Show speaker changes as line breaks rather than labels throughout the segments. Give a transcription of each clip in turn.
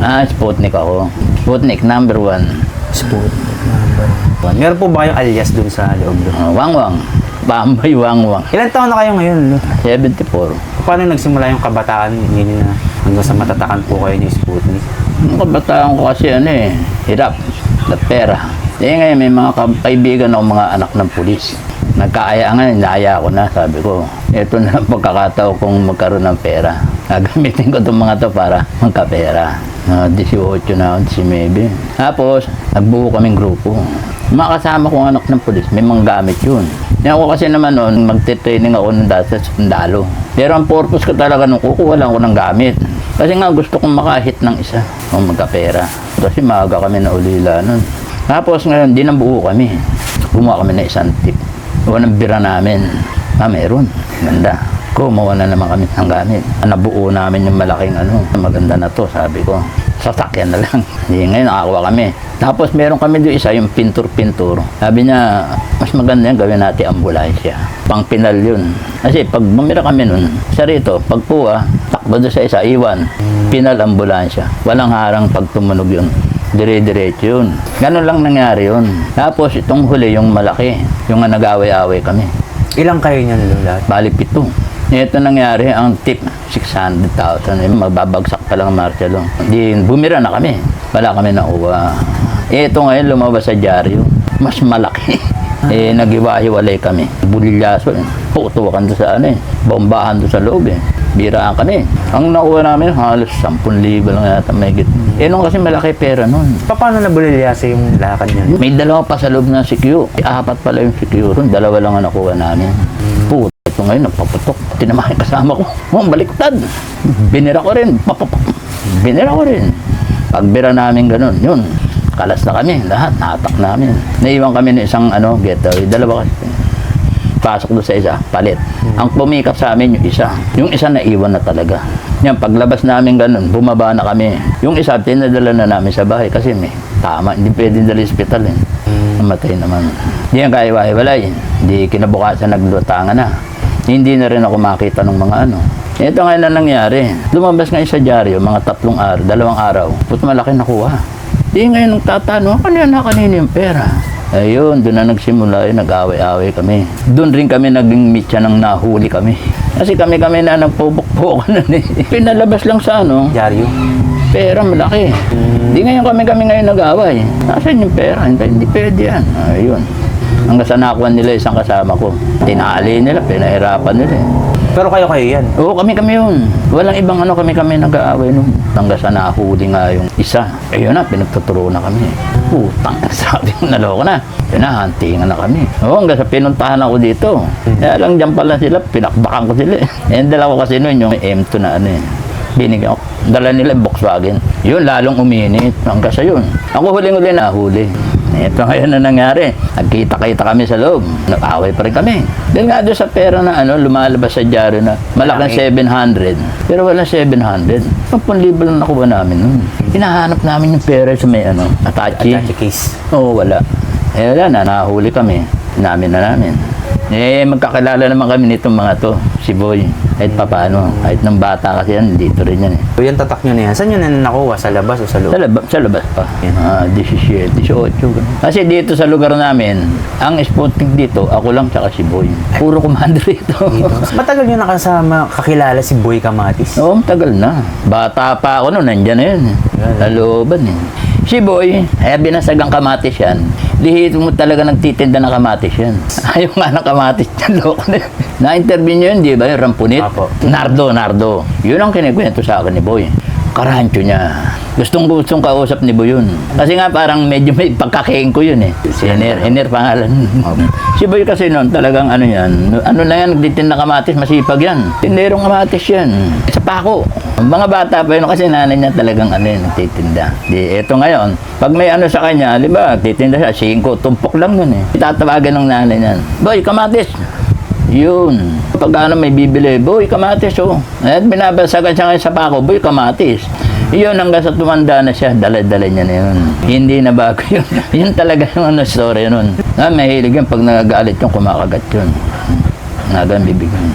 Sputnik ako. Sputnik number 1.
Sputnik number 1. Meron po ba kayong alias dun sa loob doon?
Wangwang. Bambay Wangwang.
Ilan taon na kayo ngayon?
74.
Paano nagsimula yung kabataan ninyo na hanggang sa matatakan po kayo ni Sputnik?
Yung kabataan ko kasi hirap. Na pera. Ngayon may mga kaibigan ako, mga anak ng pulis. Nagkaayaan, inaaya ko na, sabi ko, ito na ang pagkakataon kung magkaroon ng pera. Gagamitin ko itong mga to para magkapera. 18 na, 19. Tapos, nagbuo kaming grupo. Makasama kong anak ng pulis, may mga gamit yun. Ako kasi naman noon, magte-training ako nung dati sa sundalo. Pero ang purpose ko talaga nung kukuha lang ako ng gamit. Kasi nga gusto kong makahit ng isa o magkapera. Kasi maaga kami na ulila nun. Tapos ngayon, di nabuo kami. Gumawa kami na isang tip. Unang bira namin. Meron. Ganda. Kumawa na naman kami ng gamit. Nabuo namin yung malaking maganda na to, sabi ko. Sasakyan na lang. Di ngayon, nakakuha kami. Tapos meron kami doon isa, yung pintur-pintur. Sabi niya, mas maganda yan, gawin natin ambulansya. Pang pinal yun. Kasi pag bumira kami nun, sa rito, pag puwa, takbo doon sa isa, iwan. Pinal ambulansya. Walang harang pag tumunog yun. Dire-diretso yun. Ganun lang nangyari yun. Tapos itong huli, yung malaki, yung nag-away-away kami.
Ilang kayo niyan, Lola?
Bali 7. Ito nangyari, ang tip, 600,000. Magbabagsak pa lang ang martial law. Di, bumira na kami. Wala kami nakuha. Ito ngayon, lumabas sa dyaryo. Mas malaki. Nag-iwa-hiwalay kami. Bulilyaso. Putuwakan doon sa bombahan doon sa loob. Biraan kami. Ang nakuha namin, halos 10,000 lang yata may git. Nung kasi malaki pera nun.
Paano nabulilyasa yung lakad niya?
May 2 pa sa loob ng CQ. 4 pala yung CQ. 2 lang ang nakuha namin. Puto. Ito ngayon, nagpaputok. Tinamahin kasama ko. Baliktad. Binira ko rin. Binira ko rin. Pagbira namin ganun, yun. Kalas na kami. Lahat, natak namin. Naiwan kami ng isang getaway. 2 kasi. Pasok doon sa isa, palit. Ang pumikap sa amin yung isa. Yung isa naiwan na talaga. Yan, paglabas namin ganun, bumaba na kami. Yung isa, tinadala na namin sa bahay kasi may tama. Hindi pwedeng dali sa ospital Namatay naman. Hindi yan kaiwa-hiwalay. Hindi kinabukasan naglutangan na. Hindi na rin ako makita ng mga Ito ngayon na nangyari. Lumabas ngayon sa dyaryo, mga 3 araw, 2 araw. Puto malaki nakuha. Di ngayon nung tatanong, kanina yung pera. Ayun, doon na nagsimula nag-away-away kami. Doon rin kami naging mitya ng nahuli kami. Kasi kami na nagpupukpukan Pinalabas lang sa
Dyaryo?
Pera malaki. Di ngayon kami ngayon nag-away. Nasaan yung pera? Hindi pwede yan. Ayun. Hanggang sa nakuha nila isang kasama ko. Tinali nila, pinahirapan nila
Pero kayo yan?
Oo, kami yun. Walang ibang kami nag-aaway nung. Hanggang sa nahuli nga yung isa. Ayun na, pinagtuturo na kami. Putang, sabi ko, naloko na. Pinahantingan na kami. Oo, hanggang sa pinuntahan ako dito. Kaya lang dyan pala sila, pinakbakan ko sila dala ko kasi nun yung M2 na binigyan ko. Dala nila Volkswagen. Yun, lalong uminit. Hanggang sa yun. Ako huling-huli nahuli. Ito ngayon na nangyari. Nagkita-kita kami sa loob. Nag-away pa rin kami. Dahil nga doon sa pera na lumalabas sa dyaryo na malaking 700. Pero wala 700. 10,000 lang nakuha namin nun. Hinahanap namin yung pera sa may Attache
case.
Oo, wala. Wala na, nahuli kami. Namin. Magkakilala naman kami nitong mga to. Si Boy. Kahit papaano. Kahit ng bata kasi yan, dito rin yan
Yung tatak nyo na yan, saan nyo na nakuha? Sa labas o sa loob?
Sa labas pa. 17, 18. Kasi dito sa lugar namin, ang Sputnik dito, ako lang tsaka si Boy. Puro commander ito.
Matagal nyo nakasama, kakilala si Boy Kamatis?
Oo, matagal na. Bata pa ako noon, nandyan na yun. Sa looban Si Boy, binasagang kamatis yan. Lihito mo talaga nagtitinda ng kamatis yan. Ayaw nga ng kamatis yan, loko na. Na-interview nyo yun, di ba? Yung Rampunit?
Apo.
Nardo. Yun ang kinikwento sa akin ni Boy. Karancho niya. Gustong kausap ni Boy yun. Kasi nga parang medyo may pagkakain ko yun Si Hiner pangalan. Si Boy kasi noon talagang yan. Na yan, nagtitinda kamatis, masipag yan. Tinderong kamatis yan. Sa pako. Mga bata pa yun kasi nanay niya talagang nagtitinda. Eto ngayon, pag may sa kanya, di ba, titinda siya, 5, tumpok lang nun Itatawagan ng nanay niya. Boy, kamatis. Yun. Pag may bibili, Boy, kamatis At binabasagan siya ngayon sa pako, Boy, kamatis. Yun, hanggang sa tumanda na siya, dala-dala niya na yun. Hindi na bago yun. Yun talaga yung story nun. Mahilig yun, pag nagagalit yung kumakagat yun. Nagan bibigyan.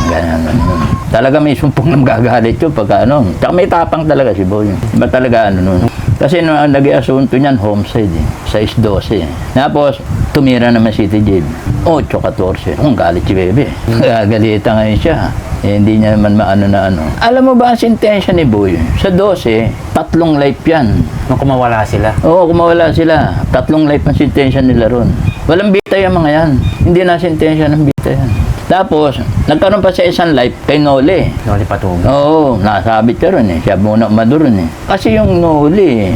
Ganyan ano yun. Talaga may sumpong na magagalit yun pagka ano. Tsaka may tapang talaga si Boy. Iba talaga ano nun. Kasi nung nag-i-asunto niyan, homicide eh. 6-12 eh. Tapos, tumira naman si Tijib. 8-14. Galit si Bebe. Gagalitan ngayon siya. Eh, hindi niya naman maano na ano. Alam mo ba ang sentensya ni Boy? Sa 12, 3 life yan.
Nung kumawala sila.
Oo, kumawala sila. 3 life ang sentensya nila ron. Walang bitay ang mga yan. Hindi na sentensya ng bitay yan. Tapos, nagkaroon pa sa isang life kay Noli.
Noli Patuga.
Oo, nasabit siya ron eh. Siya muna umaduron eh. Kasi yung Noli,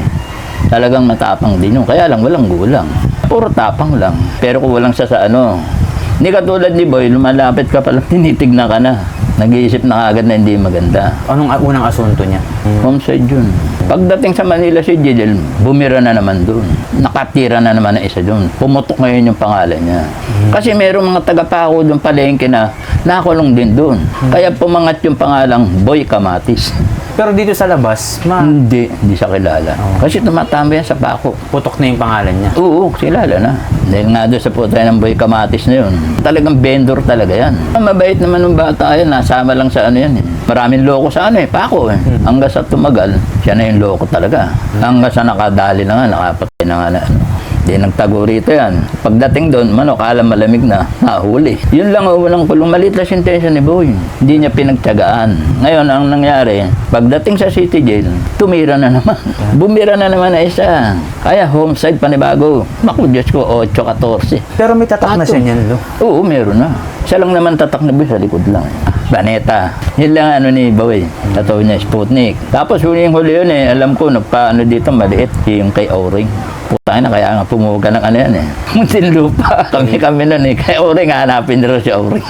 talagang matapang din yun. Kaya lang, walang gulang. Puro tapang lang. Pero kung walang sa ano, hindi katulad ni Boy, lumalapit ka palang tinitignan ka na. Nag-iisip na agad na hindi maganda.
Anong unang asunto niya?
Homicide yun. Pagdating sa Manila si Jidel, bumira na naman doon. Nakatira na naman na isa doon. Pumutok ngayon yung pangalan niya. Kasi mayroong mga tagapako doon palengke na nakulong din doon. Kaya pumangat yung pangalang Boy Kamatis.
Pero dito sa labas,
Hindi siya kilala. Kasi tumatama yan sa pako.
putok na yung pangalan niya.
Oo, kilala na. Dahil nga doon sa putay ng Boy Kamatis na yun. Talagang vendor talaga yan. Mabait naman ng bata yan. Nasama lang sa ano yan eh. Maraming loko sa ano eh, pako eh. Hanggang sa tumagal, siya na yung loko talaga. Hanggang sa nakadali na nga, nakapatay na nga na ano. Di nagtago rito yan. Pagdating doon, kala malamig na, nahuli. Yun lang ang walang kulong. Maliit na sentensya ni Boy. Hindi niya pinagtyagaan. Ngayon, ang nangyari, pagdating sa city jail, tumira na naman. Bumira na naman na isa. Kaya homicide panibago. Naku, Diyos ko, 8-14.
Pero may tatak na
Pato.
siya niyan, Lo.
Oo, meron na. Siya lang naman tatak na Boy sa likod lang. Baneta. Yun lang ano ni Boy. Tataw niya, Sputnik. Tapos yung huli yun eh, alam ko, nagpaano dito, maliit. Yung kay Auring. Putang na, kaya nga pumuga ng ano yan eh. Muntin lupa. Kami nun eh. Kaya Auring, hanapin na rin si Auring.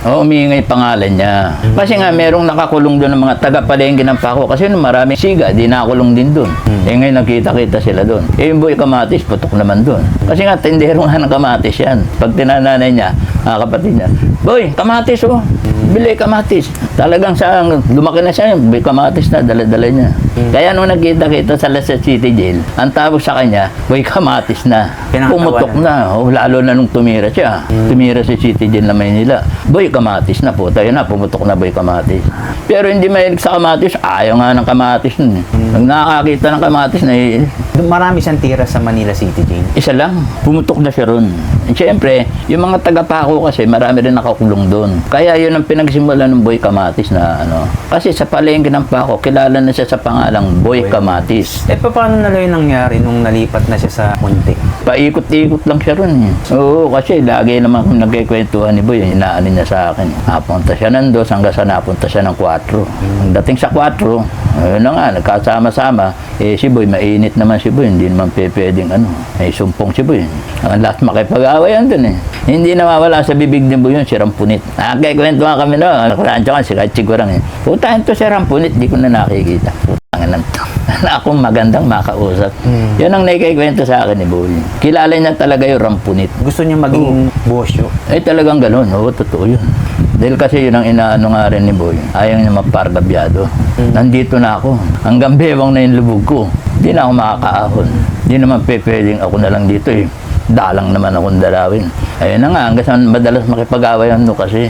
Oo, umiingay pangalan niya. Kasi nga, merong nakakulong doon ng mga taga-palengke ng pako. Kasi nung maraming siga, di nakakulong din doon. Eh ngayon, nakita-kita sila doon. Eh yung Boy Kamatis, putok naman doon. Kasi nga, tindero nga ng kamatis yan. Pag tinananay niya, kapatid niya, Boy, kamatis oh. Bili kamatis. Talagang sa lumaki na siya, Boy Kamatis na, dala-dala niya. Kaya nung nagkita-kita sa Las City Jail, ang tawag sa kanya, Boy Kamatis na. Pumutok na. Oh, lalo na nung tumira siya. Tumira sa City Jail na Maynila. Boy Kamatis na po. Tayo na, pumutok na Boy Kamatis. Pero hindi mahilig sa kamatis. Ayaw nga ng kamatis nun. Pag nakakita ng kamatis,
Marami siyang tira sa Manila City Jail.
isa lang. Pumutok na siya ron. And syempre, yung mga tagapako kasi, marami rin nakakulong doon. Kaya yun ang pinagsimula ng Boy Kamatis na ano. Kasi sa palengke ng pako, kilala na siya sa pangalang Boy Kamatis.
Eh, paano na lang yung nangyari nung nalipat na siya sa Muntik?
Paikot-ikot lang siya ron. Oo, kasi lagi naman kung nagkikwentuhan ni Boy, inaano niya sa akin. Napunta siya ng 2 hanggang sa napunta siya ng 4. Dating sa 4, ayun na nga, nagkasama-sama. Eh, si Boy, mainit naman si Boy. Hindi naman pwedeng ano. May sumpong si Boy. Ang lahat makipag-awayan dun eh. Hindi nawawala sa bibig ni Boy yun, si Rampunit. Nakakikwentuhan kami na. Nakarancho ka, si Kachigurang eh. Putahan to si Rampunit, di ko na nakikita. Putahan lang to. Akong magandang makausap. Yan ang nakikikwento sa akin ni Boy. Kilala niya talaga yung Rampunit.
Gusto niya maging bosyo.
Eh talagang gano'n. Oo, totoo yun. Dahil kasi yun ang inaano nga rin ni Boy. Ayaw niya mapargabyado. Nandito na ako. Hanggang bewang na yung lubog ko. Hindi na ako makakaahon. Hindi naman pwedeng ako na lang dito eh. Dalang naman akong dalawin. Ayun na nga, hanggang sa madalas makipag-awayan no kasi.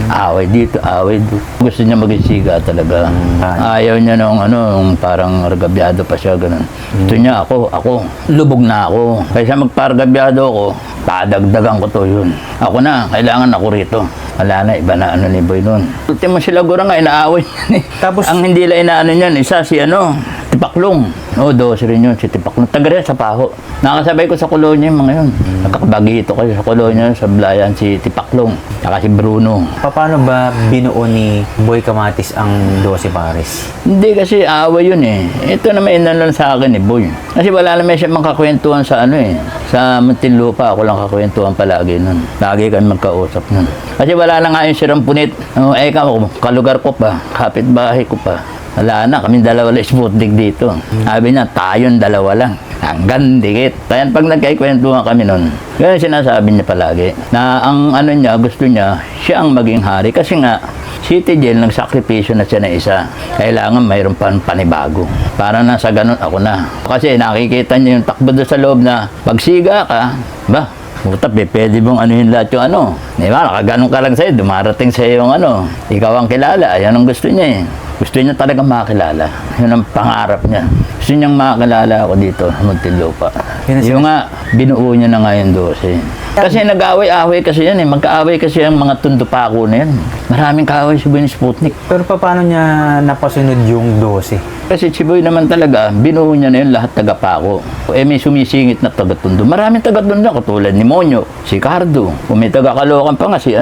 Away dito, away dito. Gusto niya magisiga talaga. Ayaw niya nung ano, nung parang argabyado pa siya, ganun. Gusto niya ako. Lubog na ako. Kaysa magpargabyado ako, padagdagan ko to yun. Ako na, kailangan ako rito. Wala na, iba na ano ni Boy nun. Ultimo sila gura nga, inaaway niyan eh.
Tapos,
ang hindi lang inaano niyan, isa si ano, Tipaklong. Oo, 12 rin yun, si Tipaklong. Taga rin sa Paho. Nakasabay ko sa kolonya yung mga yun. Nakakabagito kayo sa kolonya sa Blayan, si Tipaklong. Saka si Bruno.
paano ba binuo ni Boy Kamatis ang 12 pares?
Hindi kasi away yun eh. Ito na may inalan sa akin eh, Boy. Kasi wala naman siya makakwentuhan sa ano eh. Sa Muntinlupa, ako lang kakwentuhan palagi nun. Lagi kami magkausap nun. Kasi wala na nga yung si Rampunit. Kalugar ko pa, kapitbahay ko pa. Wala na, kami dalawa lang Sputnik dito. Sabi niya, tayong dalawa lang. Hanggang dikit. Kaya pag nagkikwentuhan kami nun, kaya sinasabi niya palagi na ang ano niya, gusto niya, siya ang maging hari. Kasi nga, City Jail, nagsakripisyo na siya na isa. Kailangan mayroon pa panibago. Para na sa ganun, ako na. Kasi nakikita niya yung takbo doon sa loob na pagsiga ka, ba, Puta, pwede mong anuhin lahat yung ano. Di ba, nakaganon ka lang sa'yo, dumarating sa'yo yung ano. Ikaw ang kilala, ayan ang gusto niya eh. Gusto niya talaga makilala. Yun ang pangarap niya. Gusto niyang makilala ako dito sa Muntinlupa. Yung nga, binuo niya na nga yung 12. Kasi nag-away-away kasi yan eh. Magka-away kasi yung mga tundupako na yan. Maraming kaaway si Boy ni Sputnik.
Pero paano niya napasunod yung 12?
Kasi si Boy naman talaga, binuo niya na yun lahat taga-pako. Eh may sumisingit na taga-tundo. Maraming taga-tundo katulad ni Monyo, si Cardo. Kung may taga-Caloocan pa nga si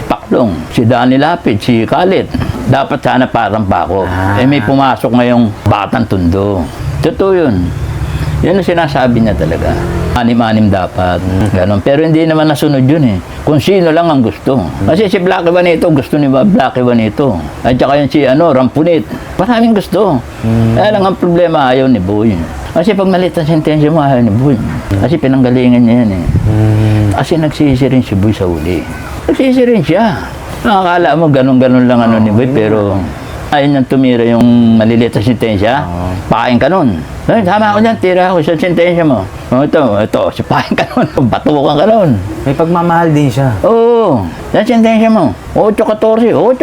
Paklong, si Danny Lapid, si Khalid. Dapat sana parang pako. Eh may pumasok ngayong batang tundo. Totoo yun. Yan ang sinasabi niya talaga. Anim-anim dapat. Ganon. Pero hindi naman nasunod yun eh. Kung sino lang ang gusto. Kasi si Blackie Vanito, gusto ni Blackie Vanito. At saka yung si Rampunit. Maraming gusto. Kaya lang ang problema, ayaw ni Boy. Kasi pag malit ang sentensya mo, ayaw ni Boy. Kasi pinanggalingan niya yan eh. Kasi nagsisi rin si Boy sa uli. Nagsisi rin siya. Nakakala mo, ganon-ganon lang ni Boy, pero ayaw niyang tumira yung maliliit na sentensya. Pakain ka nun. Ay, tama ako dyan, tira ako sa sentensya mo. Ito, sipahin ka nun. Batukan ka nun.
May pagmamahal din siya.
Oo. Sa sentensya mo. 8-14. O,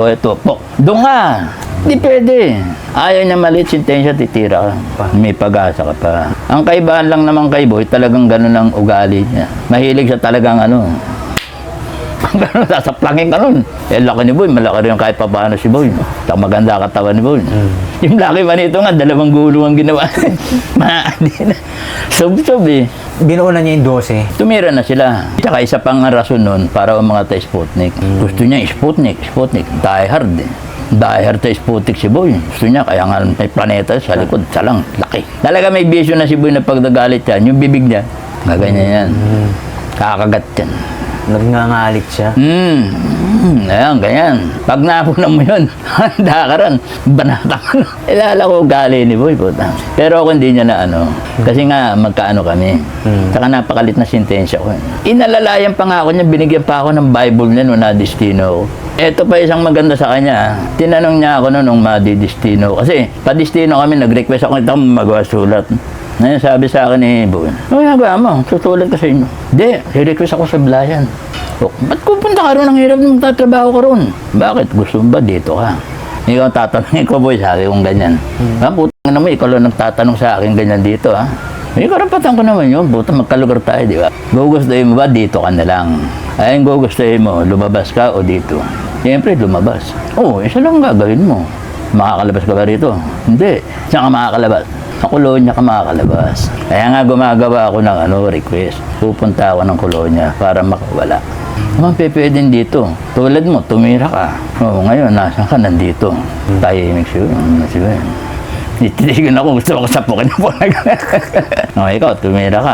ito, pok. Doon ka. Hindi pwede. Ayaw niya maliit sentensya, titira ka. May pag-asa ka pa. Ang kaibahan lang naman kay Boy, talagang ganun ang ugali niya. Mahilig siya talagang ganun, sasaplangin ka nun. Eh, laki ni Boy, malaki rin kahit paano si Boy. Saka maganda katawan ni Boy. Yung laki ba nito nga, 2 gulo ang ginawa. Sub-sub eh.
Binuo na niya yung 12.
Tumira na sila. Tsaka isa pang rason nun para umangat sa Sputnik. Gusto niya Sputnik. Die hard eh. Die hard sa Sputnik si Boy. Gusto niya, kaya nga may planeta sa likod. Siya lang, laki. Talaga may vision na si Boy na pag nagalit yan, yung bibig niya, gaganyan yan. Kakagat yan.
Nagngangalit siya.
Ayan, ganyan. Pag napunan mo yun, handa ka rin. Banata ka na. Ilala ko gali ni Boy, puta. Pero ako hindi niya na Kasi nga, magkaano kami. Saka napakalit na sentensya ko. Inalalayan pa nga ako niya, binigyan pa ako ng Bible niya nung nadistino ko. Ito pa isang maganda sa kanya. Tinanong niya ako nung madidistino. Kasi, padistino kami, nag-request ako ito magawa sulat. Ngayon sabi sa akin ni Boy, gagawa mo, susulat ka sa inyo. Hindi, i-request ako sa Blayan. Ba't pupunta ka ron? Ang hirap nung tatrabaho ka ron. Bakit? Gusto mo ba dito ka? Ikaw tatanungin ko, Boy, sa akin kung ganyan. Putang naman, ikaw lang nagtatanong sa akin ganyan dito, ha? May karapatan ko naman yun. Puta, magkalugar tayo, di ba? Gugustuhin mo ba? Dito ka na lang. Ayun, gugustuhin mo, lumabas ka o dito? Siyempre, lumabas. Isa lang gagawin mo. Makakalabas ka ba rito? Hindi. Saan ka makakalabas? Sa kolonya ka makakalabas. Kaya nga gumagawa ako ng request. Pupunta ako ng kolonya para makawala. Naman pwedeng dito. Tulad mo, tumira ka. Ngayon, nasan ka? Nandito. Tahimik siya. Titigan ako, gusto ko sapukin po. Ikaw, tumira ka.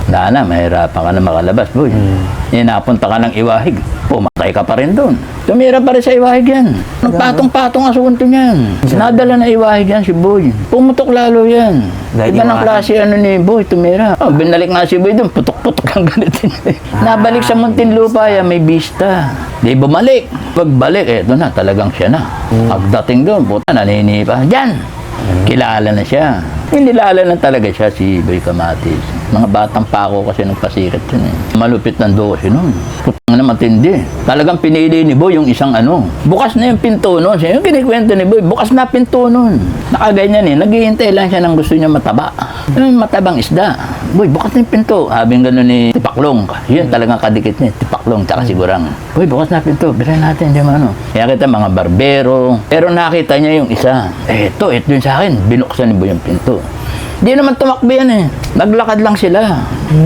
Dana, mahirapan ka na makalabas, Boy. Napunta ka ng Iwahig. Pumatay ka pa rin doon. Tumira pa rin sa Iwahig yan. Nagpatong-patong asunto niyan. Nadala na Iwahig yan si Boy. Pumutok lalo yan. Iba ng klase ni Boy, tumira. Binalik nga si Boy doon, putok-putok ang ganito. Nabalik sa Muntinlupa yan, may bista. Di bumalik. Pagbalik, eto na, talagang siya na. Pagdating doon, puta, nanini pa. Diyan! Kilala na siya. Nilala na talaga siya si Boy Kamatis. Mga batang pako kasi nagpasikat yun eh. Malupit ng 12 nun. Putang na matindi. Talagang pinili ni Boy yung isang bukas na yung pinto nun. Yung kinikwento ni Boy, bukas na pinto nun. Nakaganyan eh. Naghihintay lang siya ng gusto niya mataba. Yung matabang isda. Boy, bukas na yung pinto. Habing gano'n ni Tipaklong. Yun talagang kadikit niya. Tipaklong, tsaka sigurang. Boy, bukas na pinto. Bilhin natin. Di ba Kaya kita mga barbero. Pero nakita niya yung isa. Ito yun sa akin. Binuksan ni Boy yung pinto. Di naman tumakbo yan eh. Naglakad lang sila.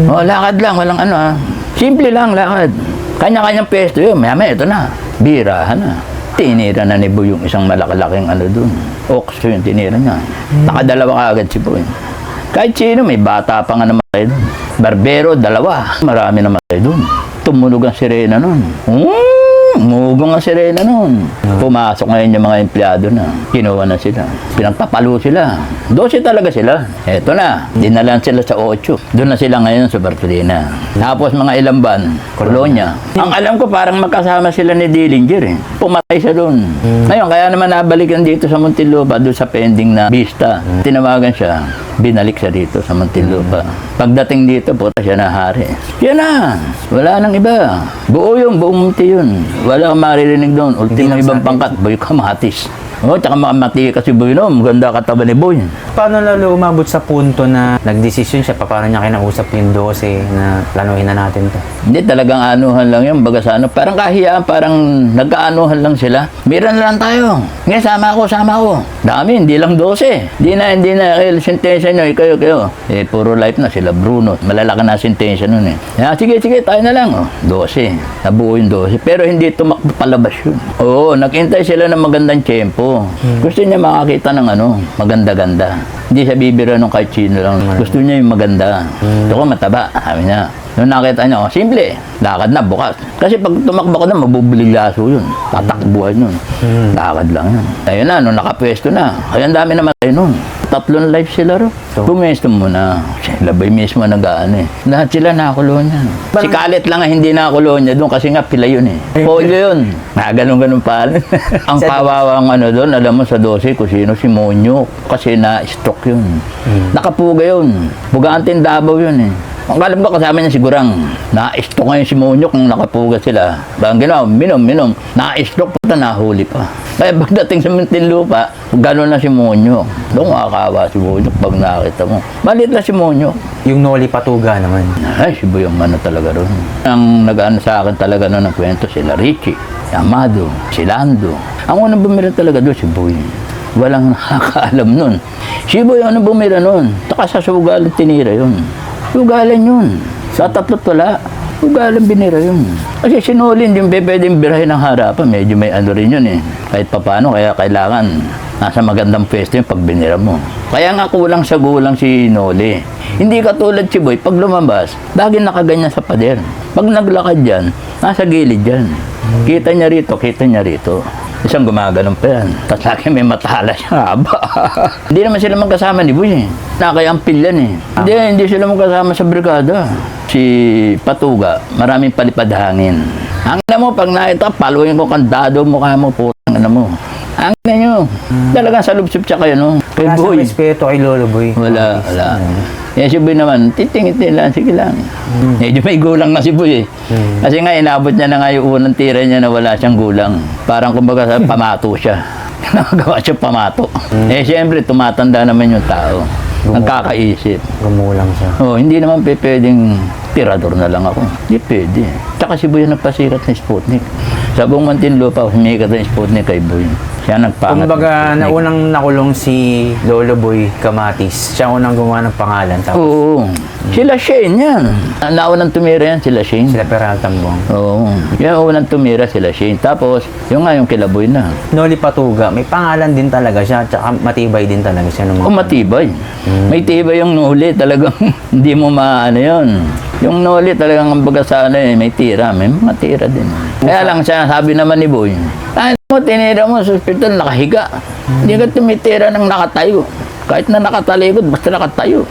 Lakad lang. Walang Simple lang, lakad. Kanya-kanyang pesto yun. Maya-maya, ito na. Birahan na. Tinira na ni Boy yung isang malaki-laking dun. Ox yun, tinira niya. Nakadalawa ka agad si Boy. Kahit sino, may bata pa nga namatay dun. Barbero, 2. Marami namatay dun. Tumunog ang sirena nun. Umugong ang sirena nun. Pumasok ngayon yung mga empleyado na. Kinuha na sila. Pinagpapalo sila. 12 talaga sila. Eto na. Dinalan sila sa 8. Doon na sila ngayon sa Bartolina. Tapos mga ilang ban, Colonia. Ang alam ko parang magkasama sila ni Dillinger eh. Pumatay siya doon. Ngayon, kaya naman nabalikan dito sa Muntinlupa, doon sa pending na Vista. Tinawagan siya. binalik siya dito sa Muntinlupa. Pagdating dito, puta siya na hari. Yan na! Wala nang iba. Buo yung, buong Munti yun. Wala kang maririnig doon. Ultimo ibang pangkat, Boy Kamatis. Oh, tsaka makamati kasi Boy no, maganda katawan ni Boy.
Paano lalo umabot sa punto na nagdesisyon siya? Paano niya kinausap yung 12 na planuhin na natin to?
Hindi, talagang anuhan lang yun. Baga sa ano, parang kahiyaan, parang nagkaanuhan lang sila. Miran lang tayo. Ngayon, sama ako. Dami, hindi lang 12. Hindi na, sentensya nyo, kayo. Eh, puro life na sila, Bruno. Malalaki na sentensya nun eh. Sige, tayo na lang. Oh, 12. Nabuo yung 12. Pero hindi tumakbo palabas yun. Oo, nakintay sila ng magandang tiyempo. Gusto niya makakita ng ano, maganda-ganda. Hindi siya bibira nung kahit sino lang. Gusto niya yung maganda. Gusto ko mataba, sabi niya. Nung nakita niya, simple, lakad na bukas. Kasi pag tumakbo ko na, mabubulilaso yun. Tatakbuhan yun. Lakad lang yun. Ayun na, nung nakapwesto na. Kaya ang dami naman tayo nun. 3 life sila ro. Pumesto muna. Sila ba mismo nag-ano eh. Lahat sila nakakulo niya. Si Kalit lang ang hindi nakakulo niya doon kasi nga pila yun eh. Polio yun. Ganun pa. Ang kawawang ano doon, alam mo sa 12 kung sino, si Monyok. Kasi na-stroke yun. Nakapuga yun. Bugaan Davao yun eh. Ang alam ko kasama niya sigurang na-stroke ngayon si Monyok nung nakapuga sila. Bang ginawa, minom. Na-stroke pa, nahuli pa. Kaya pagdating sa Muntinlupa, gano'n na si Monyok. Doon makakawa si Monyok pag nakita mo. Malit na si Monyok.
Yung Noli Patuga naman.
Ay, si Boy ang ano talaga ron. Ang nag-ano sa akin talaga noon ng kwento, sila Richie, si Amado, si Lando. Ang unang bumira talaga doon, si Boy. Walang nakakaalam nun. Si Boy ang unang bumira nun. Taka sa sugalan tinira yun. Sugalan yun. Sa 3 wala. Sugalan binira yun. Kasi sinulin yung pwedeng birahin ng harapan. Medyo may ano rin yun eh. Kahit papano, kaya kailangan nasa magandang pwesto yung pag binira mo. Kaya nga kulang sa gulang si Noli. Hindi katulad si Boy, pag lumabas, lagi nakaganyan sa pader. Pag naglakad dyan, nasa gilid dyan. Kita niya rito. Isang gumaganon pa yan. Tapos lagi may matala siya. Hindi naman sila magkasama ni Boy eh. Nakayampil yan eh. Hindi sila magkasama sa brigada. Si Patuga, maraming palipad hangin. Ang ina mo, pag nakita, paluin ko kandado mukha mo, putang ina mo. Ang ina nyo. Talagang salubsip siya kayo, no? Kay
Wala
Boy.
sa respeto kay Lolo Boy.
Wala. Eh, si Boy naman, titingin lang, sige lang. Medyo may gulang na si Boy eh. Kasi nga, inabot niya na nga yung unang tira niya na wala siyang gulang. Parang kumbaga pamato siya. Nakagawa siya pamato. Eh, siyempre, tumatanda naman yung tao. Nagkakaisip.
Gumulang siya.
Hindi naman pwedeng tirador na lang ako. Hindi pwede. Tsaka si Boy ang nagpasikat ng Sputnik. Sa buong Muntinlupa, sumikat ng Sputnik kay Boy. Siya nagpangat.
Kumbaga, naunang nakulong si Lolo Boy Kamatis. Siya unang gumawa ng pangalan. Tapos
Oo. Sila Shane yan. Naunang tumira yan, sila Shane.
sila Peralta Buong.
Oo. Yung unang tumira sila Shane. Tapos, yung nga yung kilaboy na.
Noli Patuga, may pangalan din talaga siya. Tsaka matibay din talaga siya.
Matibay. May tibay yung Noli. Talagang hindi mo maano yun. Yung Noli talagang kumbaga sa ano may tira. May mga tira din. Kaya lang siya, sabi naman ni Boy, mo, tinira mo sa hospital, nakahiga. Hindi ka tumitira ng nakatayo. Kahit na nakatalikod, basta nakatayo.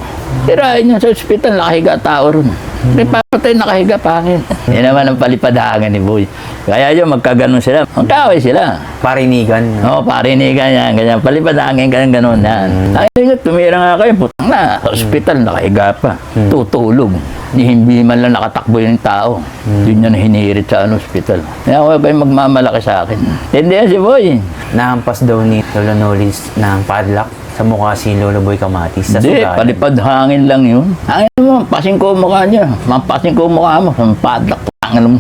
Tirahin niya sa hospital, nakahiga tao ron. May papatay nakahiga, pangin. Yan naman ang palipadahangan ni Boy. Kaya yun, magkaganon sila. Magkaway sila.
Parinigan.
Parinigan yan, ganyan. Palipadahangan, ganyan, yan. Ay, tumira nga kayo, putang na. Sa hospital, nakahiga pa. Tutulog. Hindi man lang nakatakbo yung tao. Yun yan hinihirit sa hospital. Kaya ako kayo magmamalaki sa akin. Hindi yan si Boy.
Nahampas daw ni Lolo Nolis ng padlock sa mukha si Lolo Boy Kamatis. Sa
Hindi,
sugal.
palipad hangin lang yun. Hangin mo, pasing ko mukha niya. Mampasing ko mukha mo, padlock. Hangin mo.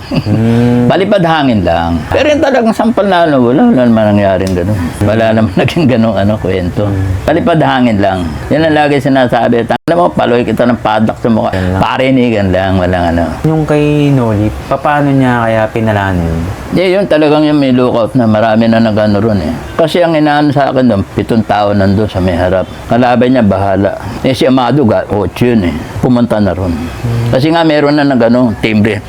Palipad hangin lang. Pero yung talagang sampal na wala naman nangyaring gano'n. Wala naman naging gano'ng kwento. Palipad hangin lang. Yan ang lagi sinasabi. Alam mo, paloy kita ng padlock sa mukha. Parinigan lang, walang ano.
Yung kay Noli, paano niya kaya pinalano yun?
Yun talagang yung may lookout na marami na nagano ron eh. Kasi ang inaano sa akin doon, 7 tao nandun sa may harap. Kalaban niya, bahala. Si Amado, 8 yun eh. Pumunta na ron. Kasi nga meron na nagano, timbre.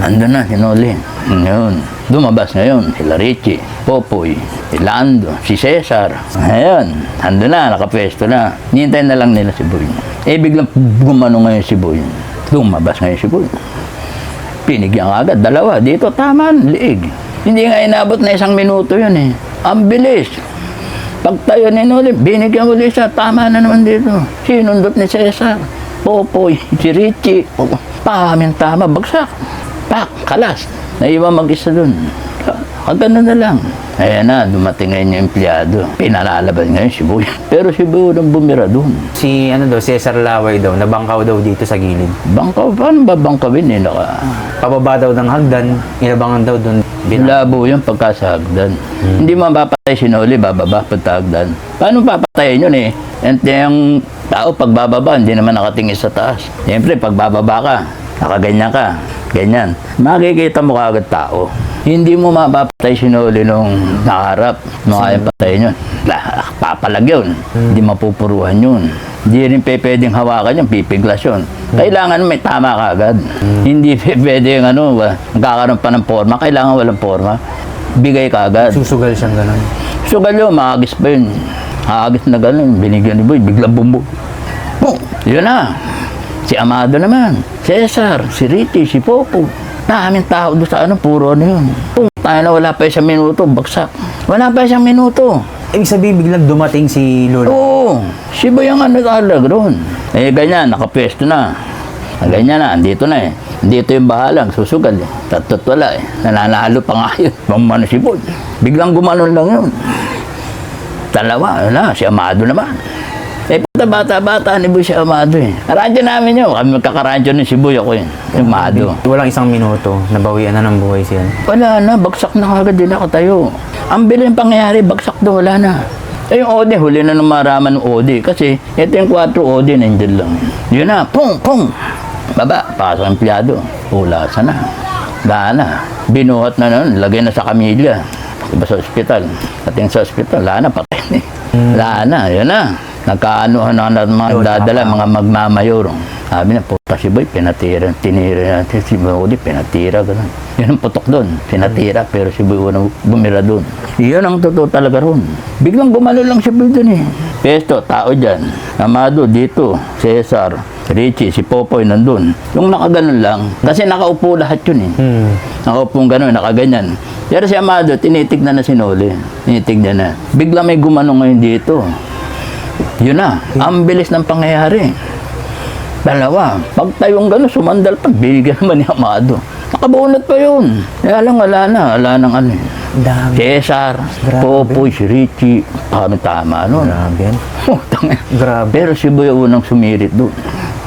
Ando na, si Noli. Yun. Dumabas ngayon, sila Richie, Popoy, si Lando, si Cesar. Ayun, ando na, nakapwesto na. Nihintay na lang nila si Boy. Biglang gumano ngayon si Boy. Lumabas ngayon si Boy. Pinigyan agad, 2. Dito, tama, liig. Hindi nga inabot na 1 minuto yun eh. Ang bilis. Pagtayo ni Noli, binigyan ulit siya. Tama na naman dito. Sinundot ni Cesar. Popoy, si Richie. Pahamin tama, bagsak. Pak, kalas. Naiwan mag-isa dun. Kagano na lang. Ayan na, dumating ngayon yung empleyado. Pinalalaban ngayon si Boy. Pero si Boy nang bumira dun.
Si Cesar Laway daw, nabangkaw daw dito sa gilid.
Bangkaw, paano ba bangkawin eh?
Pababa daw ng hagdan, inabangan daw doon.
Labo yung pagkasahagdan. Hindi mo mapapatay si Noli, bababa pagkahagdan. Paano papatayin yun eh? And yung tao pagbababa, hindi naman nakatingin sa taas. Siyempre, pagbababa ka, nakaganyan ka, ganyan. Makikita mo kagad tao. Hindi mo mapapatay si Noli nung nakaharap. Makaya patayin yun. Papalag yun. Hindi mapupuruhan yun. Hindi rin pwedeng hawakan yun, pipiglas yun. Kailangan may tama ka agad. Hindi pwedeng magkakaroon pa ng forma. Kailangan walang forma. Bigay ka agad.
Susugal siyang gano'n.
Sugal yun, maagis pa yun. Maagis na gano'n. Binigyan ni Boy, bigla bumbo. Oh, yun na. Si Amado naman. Cesar, si Riti, si Popo. Daming tao doon sa puro yun. Tayo na wala pa isang minuto, bagsak. Wala pa isang minuto.
Ibig sabihin, biglang dumating si Lolo.
Oo, si Boy ang nag-alag roon. Eh, ganyan, nakapwesto na. Ganyan na, andito na eh. Dito yung bahalang, susugal eh. Tatot wala eh. Nananalo pa nga yun. Mamano si Boy. Biglang gumanon lang yun. Dalawa, wala, si Amado naman. Eh, bata-bata ni Boy si Amado eh. Radyo namin yun. Kami magkakaradyo ni si Boy ako yun. Yung Amado.
Walang isang minuto, nabawian na ng buhay siya.
Wala na, bagsak na kagad din ako tayo. Ang bilis yung pangyayari, bagsak doon, wala na. Eh, yung Ode, huli na ng maraman ng Ode. Kasi, ito yung 4 Ode, nandiyan lang. Yun na, pung, pung. Baba, pasok ang empleyado. Ulasa na. Daan na. Binuhat na nun, lagay na sa kamilya. Iba sa ospital. Ating sa ospital, wala na, patay na. Wala na, yun na. Nagkaanuhan na mga dadala, mga magmamayor. Sabi na, puta si Boy, tinira natin. Si Boy, pinatira, gano'n. Yun ang putok doon, pinatira, pero si Boy unang bumira doon. Yun ang totoo talaga ron. Biglang gumano lang si Boy doon eh. Pesto, tao dyan. Amado, dito. Cesar, Richie, si Popoy nandun. Yung nakaganon lang, kasi nakaupo lahat yun eh. Nakaupong gano'n, nakaganyan. Pero si Amado, tinitignan na si Noli. Tinitignan na. Bigla may gumano ngayon dito. Yun na, ang bilis ng pangyayari. Dalawa, pagtayong gano'n, sumandal pa, bigyan naman ni Amado. Nakabunot pa yun. Kaya lang, wala nang ano.
Dami.
Cesar, Popoy, si Richie, tama nun.
Grabe. Grabe.
Pero si Boy unang sumirit doon.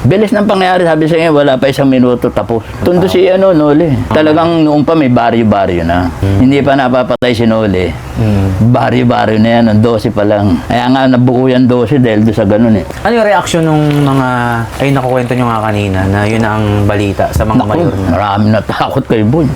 Bilis ng pangyayari, sabi sa inyo, wala pa isang minuto tapos. Tundo si Noli. Talagang noong pa may baryo-baryo na. Hindi pa napapatay si Noli. Baryo-baryo na yan, ang 12 pa lang. Kaya nga nabuo yan 12 dahil doon sa ganun eh.
Ano yung reaksyon ng mga, ay nakukwento nyo nga kanina, na yun na ang balita sa mga mayor na?
Marami natakot kay Boy.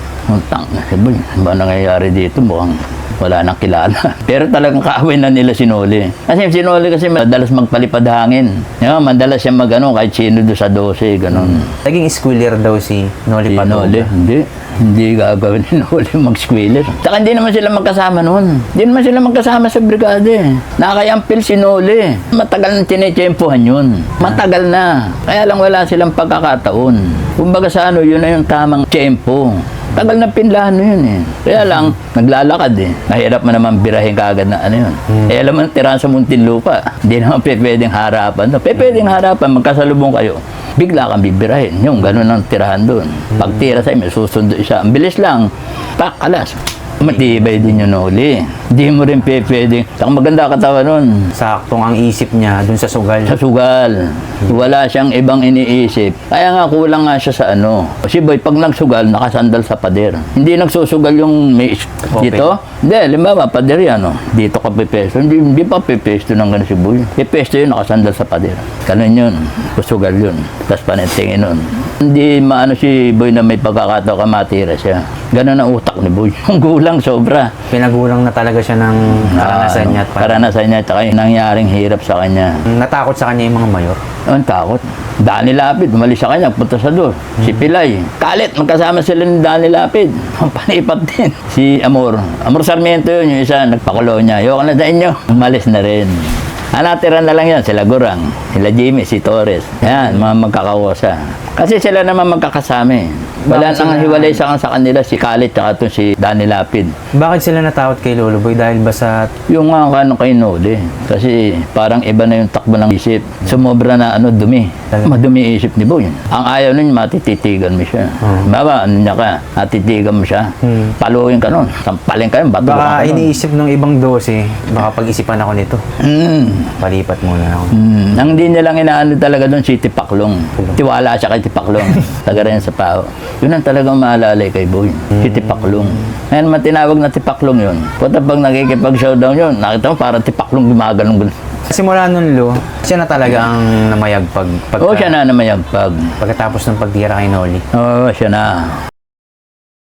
Tang na si Boy. Ba nangyayari dito? Mukhang wala nang kilala. Pero talagang kaaway na nila si Noli. Kasi si Noli kasi madalas magpalipad hangin. Madalas siya magano kahit sino doon sa 12, ganun.
Naging squealer daw si Noli Patoga.
Noli, hindi gagawin ni Noli mag-squealer. Saka hindi naman sila magkasama noon. Hindi naman sila magkasama sa brigade. Nakayampil si Noli. Matagal na tinitsempohan yun. Matagal na. Kaya lang wala silang pagkakataon. Kumbaga sa yun na yung tamang tsempo. Tagal na pinlahan yun eh. Kaya lang, naglalakad eh. Mahirap mo naman birahin kaagad na ano yun. Eh alam mo, tirahan sa Muntinlupa. Hindi naman pwedeng harapan. Pwedeng harapan, magkasalubong kayo. Bigla kang bibirahin. Yung gano'n ang tirahan doon. Pag tira sa'yo, may susundo isa. Ang bilis lang. Pak, alas. Matibay din yung Noli. Hindi mo rin pwedeng. Saka maganda katawa nun.
Saktong ang isip niya dun sa sugal.
Sa sugal. Wala siyang ibang iniisip. Kaya nga kulang nga siya sa ano. Si Boy, pag nagsugal, nakasandal sa pader. Hindi nagsusugal yung may dito. Hindi, limbawa, pader yan. Dito ka pipesto. Hindi pa pipesto ng gano'n si Boy. Pipesto yun, nakasandal sa pader. Ganun yun. Kusugal yun. Tapos panitingin nun. Hindi maano si Boy na may pagkakataon ka matira siya. Ganun ang utak ni Boy. Yung gulang sobra.
Pinagulang na talaga siya ng karanasan niya.
Karanasan niya at saka yung nangyaring hirap sa kanya.
Natakot sa kanya yung mga mayor.
Ang takot. Dani Lapid, umalis sa kanya, punta sa doon. Si Pilay, Kalit, magkasama sila ni Dani Lapid. Panipat din. Si Amor Sarmiento yun, yung isa, nagpakolonya. Ayoko na sa inyo. Umalis na rin. Natira na lang yan, sila Gurang, sila Jimmy, si Torres. Yan, mga magkakawosa. Kasi sila naman magkakasama eh. Wala
Bakit sila-
nang hiwalay sa kanila, si Khalid at si Danny Lapid.
Bakit sila natakot kay Lolo Boy? Dahil ba sa...
Yung nga kano kay Noli. Kasi parang iba na yung takbo ng isip. Sumobra na dumi. Madumi isip ni Boy. Ang ayaw nun, matititigan mo siya. Baba, ano niya ka, matitigan mo siya. Paluin ka nun. Sampalin ka yun, bato
Baka
ka nun.
iniisip ng ibang 12, baka pag-isipan ako nito. Palipat muna ako.
Ang hindi niya lang inaano talaga doon si Tipaklong. Tiwala siya kay Tipaklong. Taga rin sa Pao. Yun ang talagang maalalay kay Boy. Si Tipaklong. Ngayon man tinawag na Tipaklong yun. Punta pag nakikipag-showdown yun, nakita mo parang Tipaklong gumagalong.
Simula nun, Lo, siya na talaga ang namayagpag
Oo, siya na namayagpag.
pagkatapos ng pagtira kay Noli.
Oo, siya na.